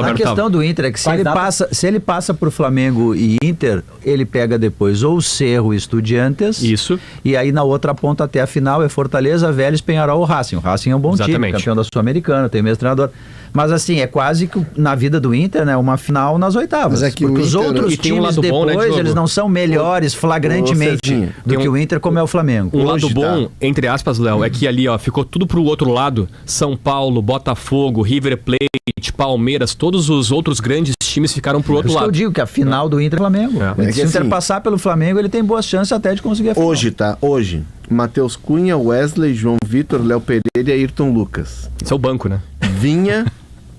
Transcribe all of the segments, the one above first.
A questão do Inter é que se ele passa por Flamengo e Inter, ele pega depois ou o Cerro e Estudiantes. Isso. E aí na outra ponta até a final é Fortaleza, Vélez, Penharol ou Racing. O Racing é um bom time, campeão da Sul-Americana, tem mesmo treinador. Mas assim, é quase que na vida do Inter, né, uma final nas oitavas. Mas é que porque os outros times depois, eles não são melhores flagrantemente do que o Inter, como é o Flamengo. Um lado bom, entre aspas, Léo, é que ali, ó, ficou tudo pro outro lado. São Paulo, Botafogo, River Plate, Palmeiras, todos os outros grandes times ficaram pro outro lado. Eu digo que a final do Inter é Flamengo. Se o Inter passar pelo Flamengo, ele tem boas chances até de conseguir a final. Hoje, Matheus Cunha, Wesley, João Vitor, Léo Pereira e Ayrton Lucas. Isso é o banco, né? Vinha,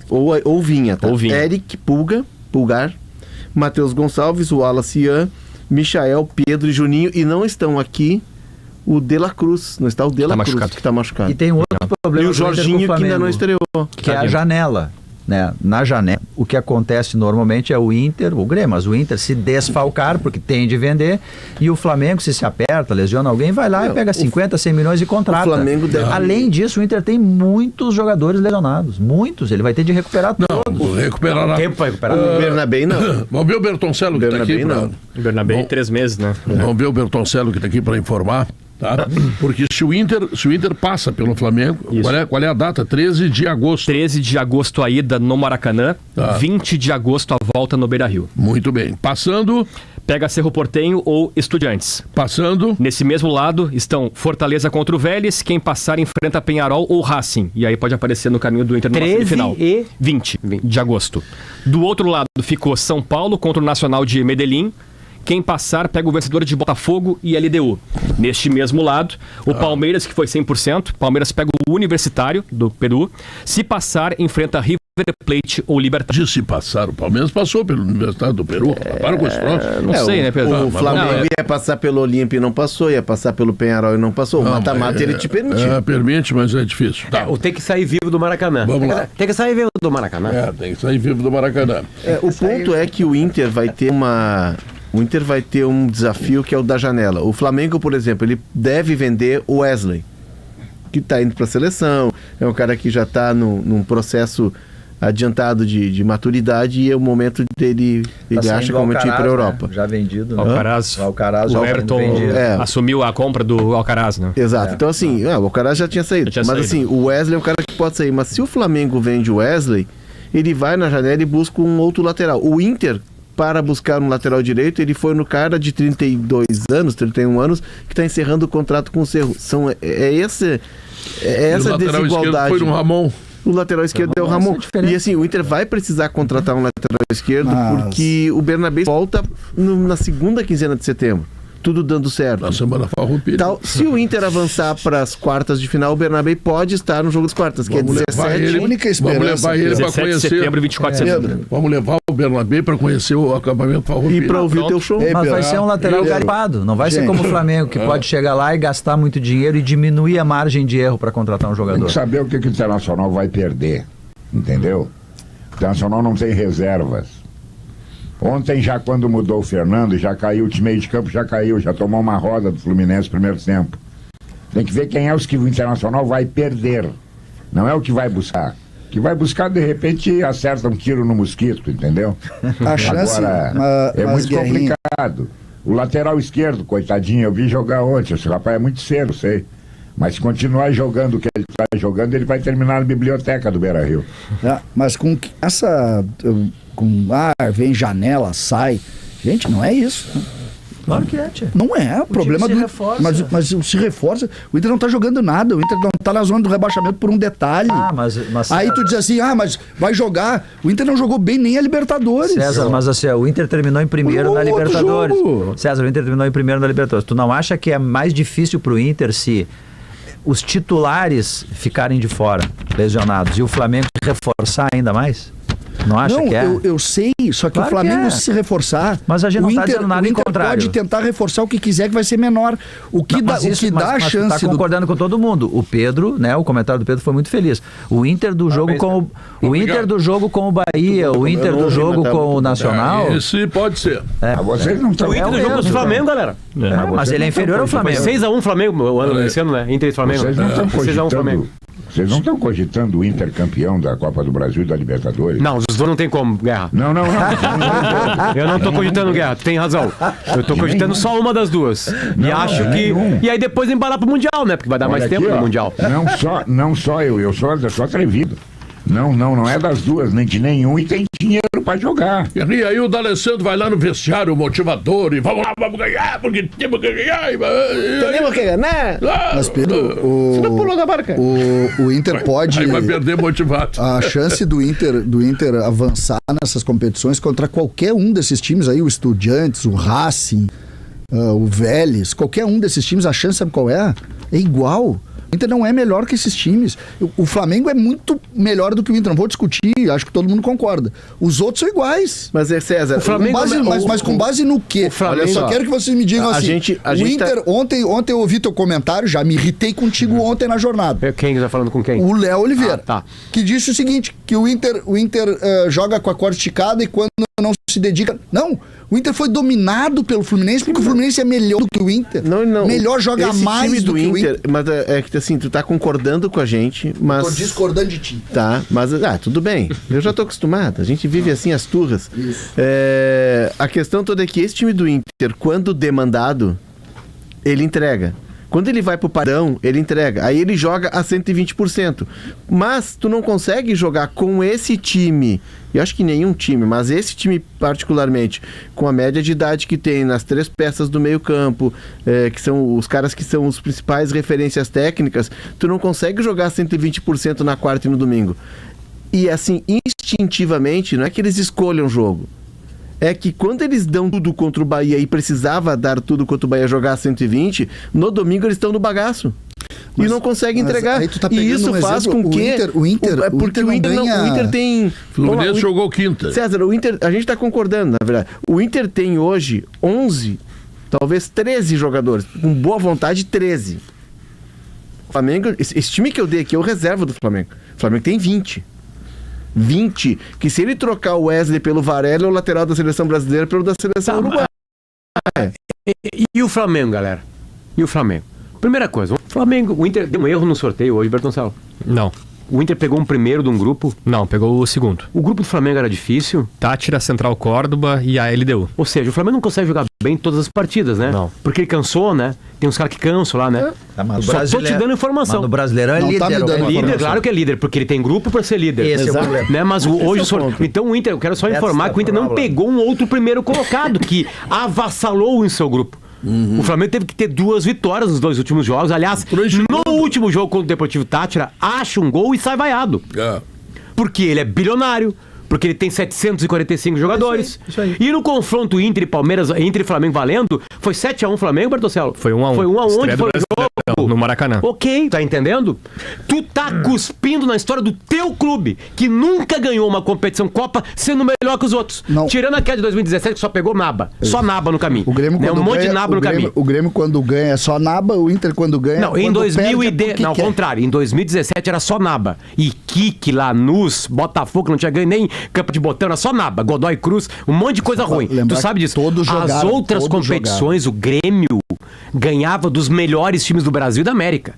ou Vinha, tá? Ou Vinha. Eric Pulgar, Matheus Gonçalves, o Wallace Ian, Michael, Pedro e Juninho. E não estão aqui o De La Cruz. Não está o De La Cruz, que está machucado. E tem um outro problema. E o Jorginho, que ainda não estreou. Que é a janela. Né? Na janela, o que acontece normalmente é o Inter, o Grêmio, mas o Inter se desfalcar, porque tem de vender, e o Flamengo, se aperta, lesiona alguém, vai lá e pega 50, 100 milhões e contrata. Além disso, o Inter tem muitos jogadores lesionados, muitos, ele vai ter de recuperar todos. Não recuperará. Tempo para recuperar. O Bernabé não. Vamos ver o Bertoncello que está aqui. O Bernabé em 3 meses, né? Vamos ver o Bertoncello que está aqui para informar. Tá? Porque se o Inter passa pelo Flamengo, qual é a data? 13 de agosto. 13 de agosto a ida no Maracanã, 20 de agosto a volta no Beira-Rio. Muito bem. Passando... Pega Cerro Porteño ou Estudiantes. Passando... Nesse mesmo lado estão Fortaleza contra o Vélez, quem passar enfrenta Penharol ou Racing. E aí pode aparecer no caminho do Inter numa semifinal. 20 de agosto. Do outro lado ficou São Paulo contra o Nacional de Medellín. Quem passar pega o vencedor de Botafogo e LDU. Neste mesmo lado, o Palmeiras, que foi 100%, Palmeiras pega o Universitário do Peru. Se passar, enfrenta River Plate ou Libertad. Se passar, o Palmeiras passou pelo Universitário do Peru. Para com esse troço. Não sei, né, Pedro? O Flamengo ia passar pelo Olímpia e não passou, ia passar pelo Penharol e não passou. O mata-mata ele te permite. Permite, mas é difícil. Ou tem que sair vivo do Maracanã. Vamos lá. Tem que sair vivo do Maracanã. Tem que sair vivo do Maracanã. O ponto é que o Inter vai ter um desafio que é o da janela. O Flamengo, por exemplo, ele deve vender o Wesley, que está indo para a seleção, é um cara que já está num processo adiantado de maturidade e é o momento dele, ele acha que é o momento de ir para a Europa. Né? Já vendido. Né? Alcaraz, o Everton assumiu a compra do Alcaraz, né? Exato. Então assim, o Alcaraz já tinha saído. Assim, o Wesley é um cara que pode sair. Mas se o Flamengo vende o Wesley, ele vai na janela e busca um outro lateral. O Inter, para buscar um lateral direito, ele foi no cara de 32 anos, 31 anos, que está encerrando o contrato com o Cerro. Essa desigualdade. Foi no Ramon. O lateral esquerdo é o Ramon. E assim, o Inter vai precisar contratar um lateral esquerdo porque o Bernabé volta na segunda quinzena de setembro. Tudo dando certo. Na semana farroupilha. Se o Inter avançar para as quartas de final, o Bernabé pode estar no jogo das quartas, que é 17. Única esperança. Vamos levar ele para conhecer. De setembro, 24 de setembro. Vamos levar o Bernabé para conhecer o acampamento farroupilha. E para ouvir o teu show. Mas vai ser um lateral caripado. Não vai ser como o Flamengo, que pode chegar lá e gastar muito dinheiro e diminuir a margem de erro para contratar um jogador. Tem que saber o que o Internacional vai perder. Entendeu? O Internacional não tem reservas. Ontem, já quando mudou o Fernando, já caiu, o time meio de campo já caiu, já tomou uma roda do Fluminense no primeiro tempo. Tem que ver quem é os que o Internacional vai perder. Não é o que vai buscar. O que vai buscar, de repente, acerta um tiro no mosquito, entendeu? A chance, agora, é muito complicado. O lateral esquerdo, coitadinho, eu vi jogar ontem. Esse rapaz é muito cedo, sei. Mas se continuar jogando o que ele está jogando, ele vai terminar na biblioteca do Beira-Rio. Mas com essa... vem janela, sai. Gente, não é isso. Claro que é, tia. Não é, o problema do reforça. Mas se reforça. O Inter não tá jogando nada, o Inter não tá na zona do rebaixamento por um detalhe. Mas aí tu diz assim, mas vai jogar. O Inter não jogou bem nem a Libertadores. César, mas assim, o Inter terminou em primeiro na Libertadores. César, o Inter terminou em primeiro na Libertadores. Tu não acha que é mais difícil pro Inter se os titulares ficarem de fora, lesionados, e o Flamengo reforçar ainda mais? Não acha que é? Eu sei, só que claro o Flamengo se reforçar... Mas a gente não está dizendo nada em contrário. Pode tentar reforçar o que quiser, que vai ser menor. O que dá a chance... Mas tá concordando com todo mundo. O Pedro, né, o comentário do Pedro foi muito feliz. O Inter do jogo com o Inter do jogo com o Bahia, o Inter do jogo com o Nacional... Esse pode ser. Vocês não estão... O Inter do jogo do Flamengo, galera. Mas ele é inferior ao Flamengo. 6-1 Flamengo, esse ano, né? Inter e Flamengo. Vocês não estão 6-1 Flamengo. Vocês não estão cogitando o Inter campeão da Copa do Brasil e da Libertadores? Não, os dois não tem como, Guerra. Não. Eu não tô cogitando Guerra, tu tem razão. Eu tô cogitando só uma das duas. E acho que... E aí depois embalar pro Mundial, né? Porque vai dar mais Olha tempo aqui, no ó, Mundial. Não só eu sou atrevido. Não é das duas, nem de nenhum, e tem dinheiro pra jogar. E aí o D'Alessandro vai lá no vestiário, o motivador, e vamos lá, vamos ganhar, porque temos que ganhar. Temos que ganhar. Mas, Pedro, Você não pulou da barca. o Inter pode... Aí vai perder motivado. A chance do Inter avançar nessas competições contra qualquer um desses times aí, o Estudiantes, o Racing, o Vélez, qualquer um desses times, a chance, sabe qual é? É igual. O Inter não é melhor que esses times. O Flamengo é muito melhor do que o Inter. Não vou discutir, acho que todo mundo concorda. Os outros são iguais. Mas é César, O Flamengo, mas com base no quê? Flamengo, Eu só quero que vocês me digam assim. a gente Inter, ontem eu ouvi teu comentário, já me irritei contigo ontem na jornada. Quem tá falando com quem? O Léo Oliveira, Tá. que disse o seguinte, que o Inter joga com a corda esticada e quando não se dedica... Não, o Inter foi dominado pelo Fluminense porque o Fluminense é melhor do que o Inter. Não. Melhor, joga Esse mais time do que o Inter. Mas é que assim, tu tá concordando com a gente, mas... Tô discordando de ti. Tá, mas tudo bem. Eu já tô acostumado. A gente vive assim as turras. A questão toda é que esse time do Inter, quando demandado, ele entrega. Quando ele vai pro padrão, ele entrega. Aí ele joga a 120%. Mas tu não consegue jogar com esse time, eu acho que nenhum time, mas esse time particularmente, com a média de idade que tem nas 3 peças do meio campo, que são os caras que são os principais referências técnicas, tu não consegue jogar 120% na quarta e no domingo. E assim, instintivamente, não é que eles escolham o jogo. É que quando eles dão tudo contra o Bahia e precisava dar tudo contra o Bahia jogar 120, no domingo eles estão no bagaço. E não conseguem entregar. E isso faz com que... O Inter tem... Fluminense jogou quinta. César, o Inter... A gente está concordando, na verdade. O Inter tem hoje 11, talvez 13 jogadores. Com boa vontade, 13. O Flamengo... Esse time que eu dei aqui é o reserva do Flamengo. O Flamengo tem 20. Que se ele trocar o Wesley pelo Varela, é o lateral da seleção brasileira pelo da seleção uruguaia. E o Flamengo, galera? E o Flamengo? Primeira coisa, o Inter deu um erro no sorteio hoje, Bertoncello. Não. O Inter pegou um primeiro de um grupo. Não, pegou o segundo. O grupo do Flamengo era difícil. Tátira, Central Córdoba e a LDU. Ou seja, o Flamengo não consegue jogar bem todas as partidas, né? Não. Porque ele cansou, né? Tem uns caras que cansam lá, né? Só tô te dando informação. Mas no Brasileirão é Não líder. tá me dando Líder, claro que é líder, porque ele tem grupo pra ser líder. Esse é o problema. Né? Mas hoje então o Inter, eu quero só informar que o Inter não pegou um outro primeiro colocado que avassalou em seu grupo. O Flamengo teve que ter 2 vitórias nos 2 últimos jogos. Aliás, no último jogo contra o Deportivo Tátira, acha um gol e sai vaiado. Porque ele é bilionário, porque ele tem 745 jogadores. Isso aí. E no confronto Inter e Palmeiras, Inter e Flamengo valendo, foi 7-1 Flamengo, Bertoncello? Foi 1-1. Foi 1-1, onde Estreia foi do o jogo? No Maracanã. Ok, tá entendendo? Tu tá cuspindo na história do teu clube, que nunca ganhou uma competição Copa sendo melhor que os outros. Não. Tirando aquela de 2017 que só pegou naba. Só naba no caminho. O Grêmio né? quando Um monte ganha, de naba no caminho. O Grêmio quando ganha é só naba, o Inter quando ganha... Não, em 2010... Não, ao contrário. Em 2017 era só naba. E Kik, Lanús, Botafogo, não tinha ganho nem Campo de Botão, era só naba. Godoy Cruz, um monte de coisa ruim. Tu sabe disso. As outras competições, o Grêmio ganhava dos melhores times do Brasil e da América.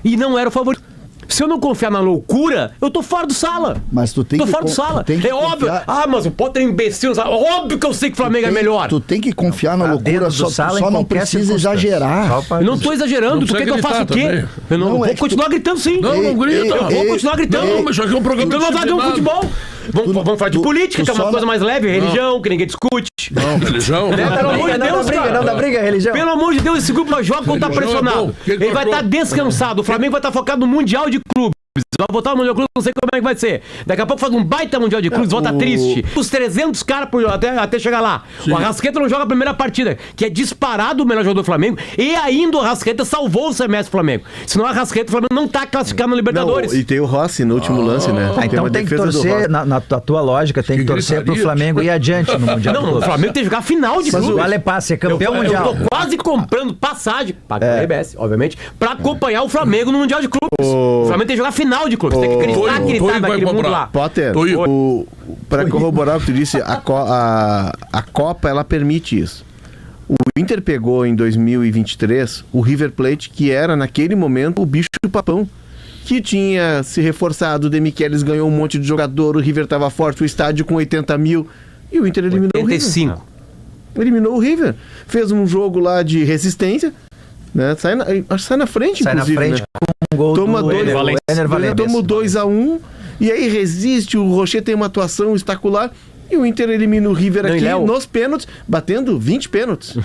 E não era o favorito. Se eu não confiar na loucura, eu tô fora do sala. Mas tu tem tô que fora do sala. tem que É óbvio. confiar. Mas o Potter é imbecil. Sabe? Óbvio que eu sei que o Flamengo é melhor. Tu tem que confiar na loucura, dentro do só sala, em não qualquer precisa circunstância. exagerar. Eu não tô exagerando. Não Tu quer que eu precisa faça o quê? gritar Eu não, Não, vou é que continuar gritando sim. Não grita. Eu vou continuar gritando. Não, mas isso aqui é um programa Então nós vamos ver um disciplinado. futebol. Vamos falar de política, que é uma coisa mais leve. Religião, que ninguém discute. Não, religião. Né? Pelo amor de Deus, cara. Não dá briga, religião. Pelo amor de Deus, esse grupo vai jogar quando tá Religião é pressionado. bom. Quem Ele vai comprou? estar descansado. O Flamengo vai estar focado no Mundial de Clubes. Vai voltar no Mundial de Clubes, não sei como é que vai ser. Daqui a pouco faz um baita Mundial de Clubes, volta triste. Os 300 caras até chegar lá. O Arrascaeta não joga a primeira partida, que é disparado o melhor jogador do Flamengo. E ainda o Arrascaeta salvou o semestre do Flamengo. Senão o Arrascaeta, o Flamengo não tá classificado na Libertadores. Não, e tem o Rossi no último lance, né? Então uma tem que defesa do torcer, Rossi. na tua lógica, tem que torcer pro gritaria. Flamengo ir adiante no Mundial. Não, o Flamengo tem que jogar final de Mas clubes. o Ale Passe é campeão Eu mundial. tô quase comprando passagem, paga a RBS, obviamente, pra acompanhar o Flamengo no Mundial de Clubes. O Flamengo tem que jogar final de clubes. Tem que acreditar que ele tá naquele mundo lá. Potter, para corroborar o que tu disse, a Copa, ela permite isso. O Inter pegou em 2023 o River Plate, que era naquele momento o bicho do papão. que tinha se reforçado, o Demichelis ganhou um monte de jogador, o River estava forte, o estádio com 80 mil, e o Inter eliminou 85. o River. Eliminou o River. Fez um jogo lá de resistência, né? Sai na frente, sai inclusive. Na frente, né? com um gol toma do Ener Valencia. Toma 2-1, e aí resiste, o Rocher tem uma atuação espetacular, e o Inter elimina o River aqui nos pênaltis, batendo 20 pênaltis.